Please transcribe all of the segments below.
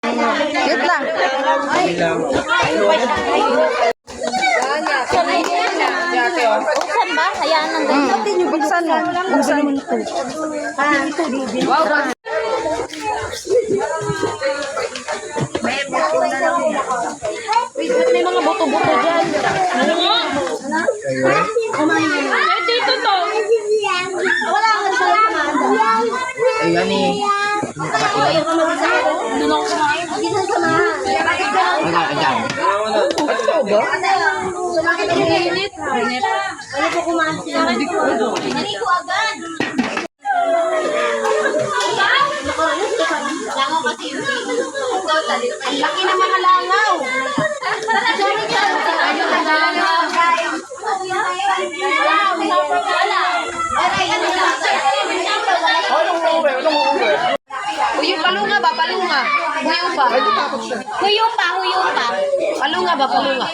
Wait lang. Buksan ba? Hayaan lang din. Buksan mo. Buksan mo. Wow. May mga buto-buto dyan. Dito to. Wala ka sa laman. Ayan eh. Doon ako kumain. Wala ka dyan. Wala po kumain sila. Naligo agad. Langaw kasi yun. Ang laki ng mga langaw. Huyong palunga ba? Palunga. Huyong pa. Huyong pa, huyong pa. Palunga ba? Palunga.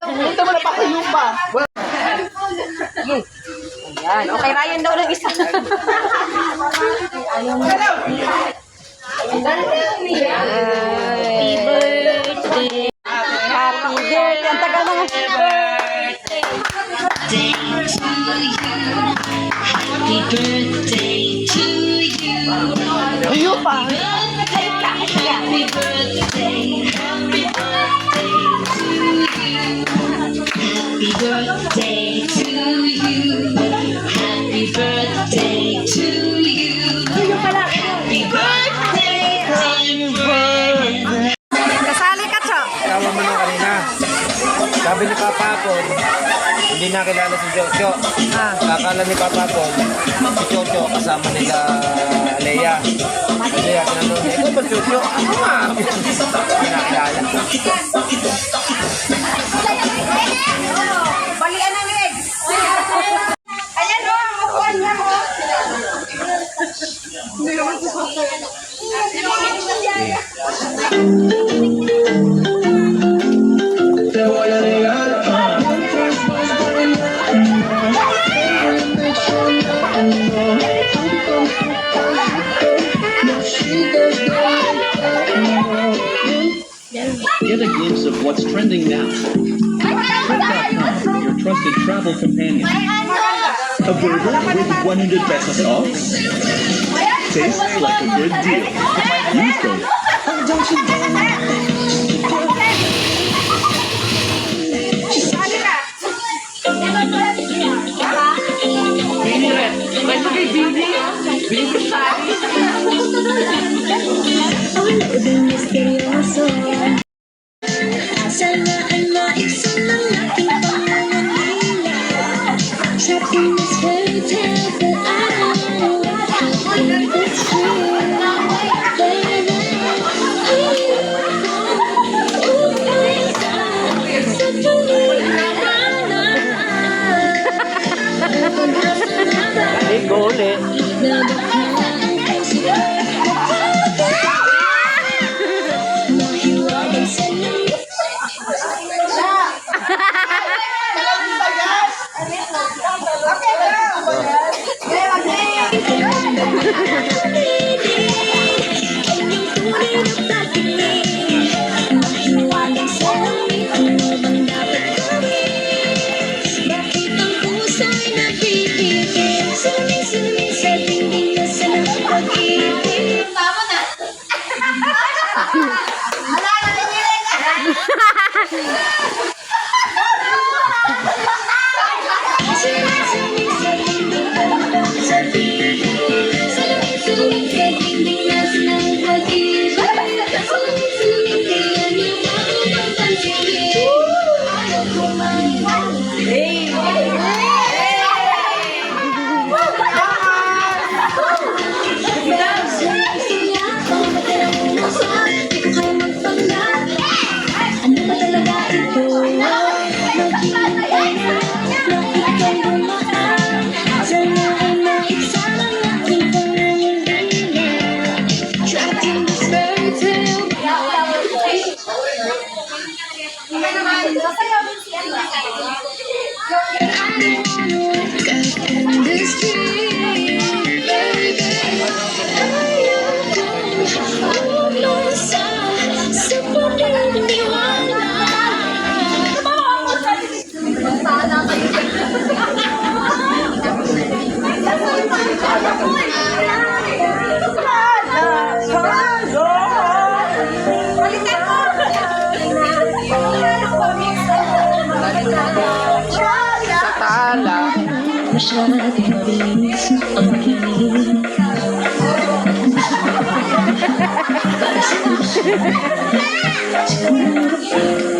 Ito mo na pa kayo pa. Ayan. Okay, Ryan daw ng isa. Happy birthday. Happy birthday. Ang tagal mga. Happy birthday to you. Ayun pa. Happy birthday. Happy birthday to you. Happy birthday to you. Happy birthday to you. Happy birthday. Happy birthday. Kasali ka, Cho. Tawa mo na kanina. Sabi ni Papa po, hindi nakilala si Jojo. Akala ni Papa po, si Jojo kasama nila Leia. Leia, tinanong niya, ikaw ba Jojo? Ako nga. Hindi nakilala. Balian ang legs. Ayan o, makuhan niya mo. Get a glimpse of what's trending now. Trip.com, your trusted travel companion. A burger with 100 pesos off? Tastes like a good deal. Use code. Sana ay maibsan ng aking pangangailangan. Trapped in this fairy tale that I know. Think it's true, baby. Ligo ulit. This dream, baby, I am Lala. Masyadong mabilis ang pakinig.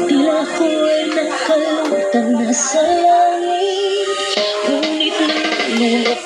Tila ko'y nakalutang nasa langit. Ngunit lumulok.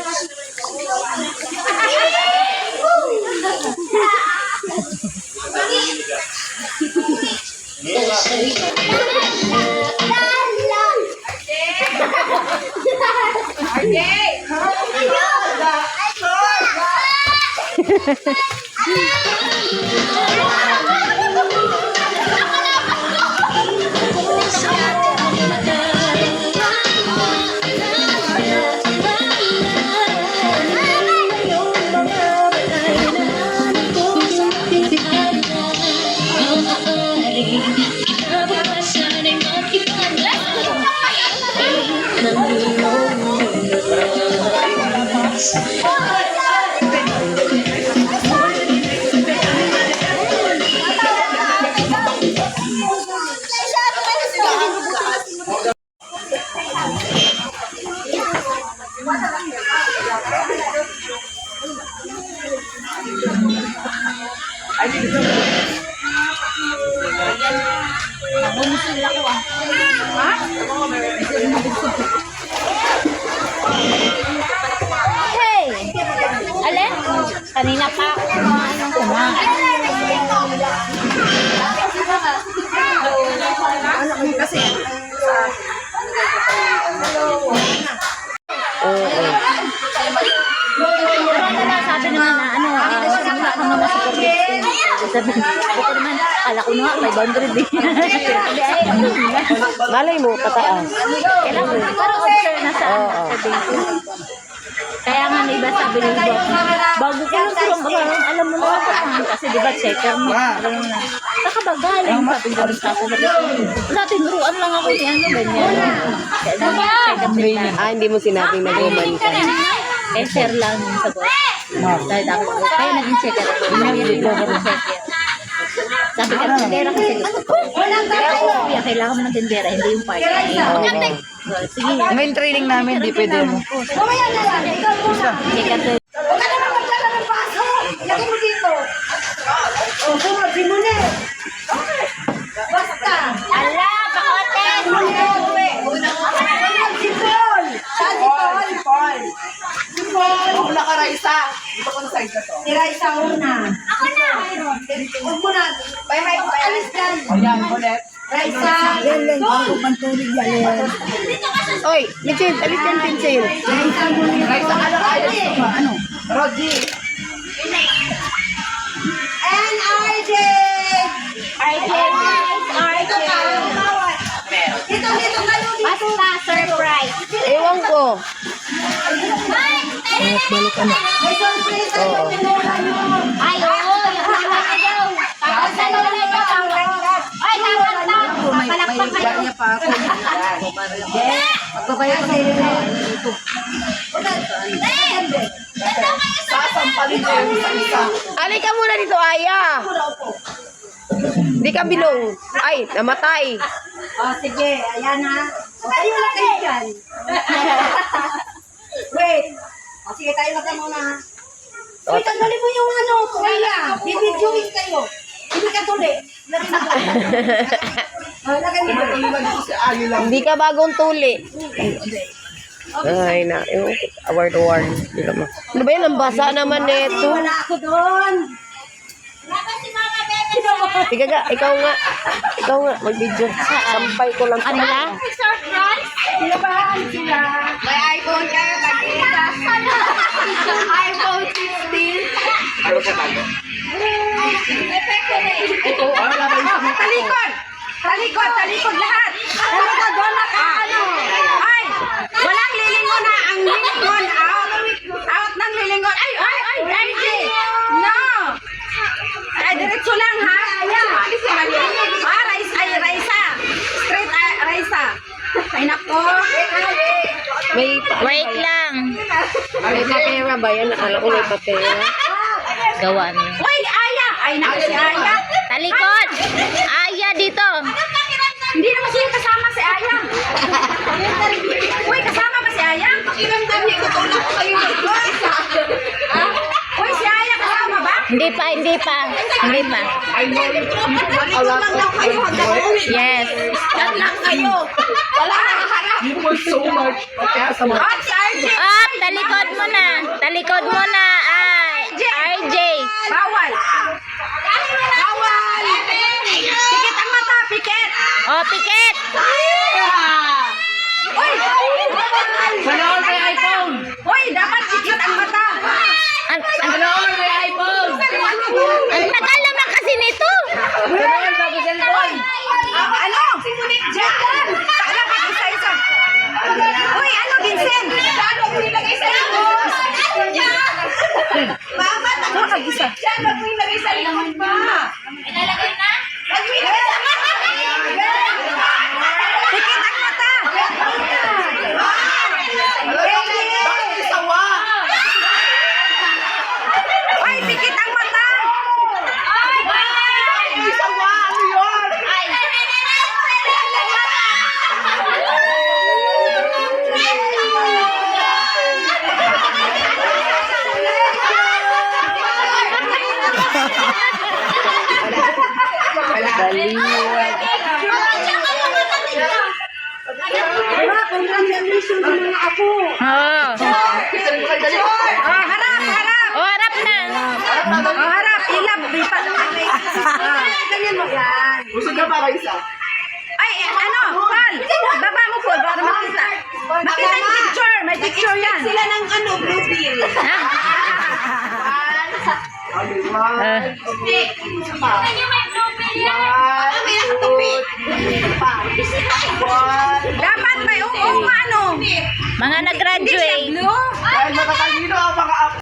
Hey! Alin? Kanina pa ako kumain. Sabi naman na ano, wala kang mga supervision. Sabi naman, kala ko nga, 500 din. Sabi ay, Malay mo, pataas. kailangan parang observe na sa kaya nga na iba sabi nila bago ko lang silang baka alam mo na ako kasi diba checker mo alam mo na nakabagaling sabi ko rin sa sabi wala tinuruan lang ako yan ganyan Ah, hindi mo sinabing nag-woman ka. eh share lang yung sagot dahil ako kaya naging checker ako naging checker sabi ka tindera kasi gusto ko kaya kailangan mo ng tindera hindi yung party sige May training namin, di pwede mo. checker to Huwag ka naman magdala ng baso. Lagay mo dito. O, sumabin mo na. Basta. ala pakotes Si Paul. Si Paul. Si Paul. Ako na ka, Raisa. Dito ko na side na to. Si Raisa una. Ako na. Huwag mo na. Alis dyan. Ayan, ulit. Raisa. Oy, Mitchell, alis yung pencil. Raisa muna. Raisa, ano ayos mo ba? Ano? Roddy. And RJ. RJ Dito kayo. basta surprise Ewan ko. May surprise tayo. Tinula nyo. ay oo kakanta na daw ay kakanta papalakpak kayo pa ako. Magbabayad ka nila. Sasampalin ko yung isa-isa. Alay ka muna dito, Aya. Di ka bilong. Ay, namatay. Oh, sige. Ayan ha. O, tayo lang kayo dyan. Wait. O, sige, tayo lang kayo muna ha. Wait, tanggalin mo yung ano. Kaya, bibidyoin kayo. Hindi ka tuli. Lagay mo doon. O, lagay mo doon. Hindi ka bagong tuli. Ay, na. Yung award. Ano ba yan? Ang basa naman neto. Wala ako doon. Sige nga, ikaw nga. Mag-video. Sampay ko lang. kanila Pinabahan sila. May iPhone kayo. iPhone 16. Ano sa tayo? Ito, wala ba yung sa Talikod! Talikod lahat! Talikod doon na ka, ano? Ay! Walang lilingon na! Ang lilingon out! Out ng lilingon! Ay! No! Ay, diretso lang, ha? Raisa! Straight, Raisa! Ay, nako! wait lang May papera ba yan? Akala ko may papera. gawa niya Uy, Aya! Ay, nako si Aya! talikod aya dito Hindi naman siya kasama si Aya! Uy, kasama ba si Hindi pa. Talikod lang daw kayo hanggang uwi. Yes. Yan lang kayo. Wala nang harap. At si RJ. At talikod mo na. Talikod mo na. Ay, RJ. Bawal. Bawal. Pikit ang mata, pikit. Oh, pikit. Uy! Panahon may iPhone! Uy, dapat pikit ang mata. Panahon may iPhone! Ang tagal naman kasi nito. Panahon bago cellphone! Ano? Diyan lang. Alam ka, isa-isa. Uy, ano, Vincent? Ano, nilagay sa likod? Mama, ako mag-isa. Diyan, wag mo ilagay sa likod pa. Ilalagay na? Wag mo ilagay sa pikit ang mata. Uy, pikit ang mata. Oh. Oh, harap, harap. Oh, harap na. Oh, harap. Ilap. Bipa naman. Ganyan mo. Yan. Gusto ka para isa? Ay, ano? Paul. Baba mo, Paul. Para makita. Makita yung picture. May picture yan. Sila ng ano, blue pill. Ha? Dapat may ano. Mga nag-graduate. Blue. Dahil makatalino ang mga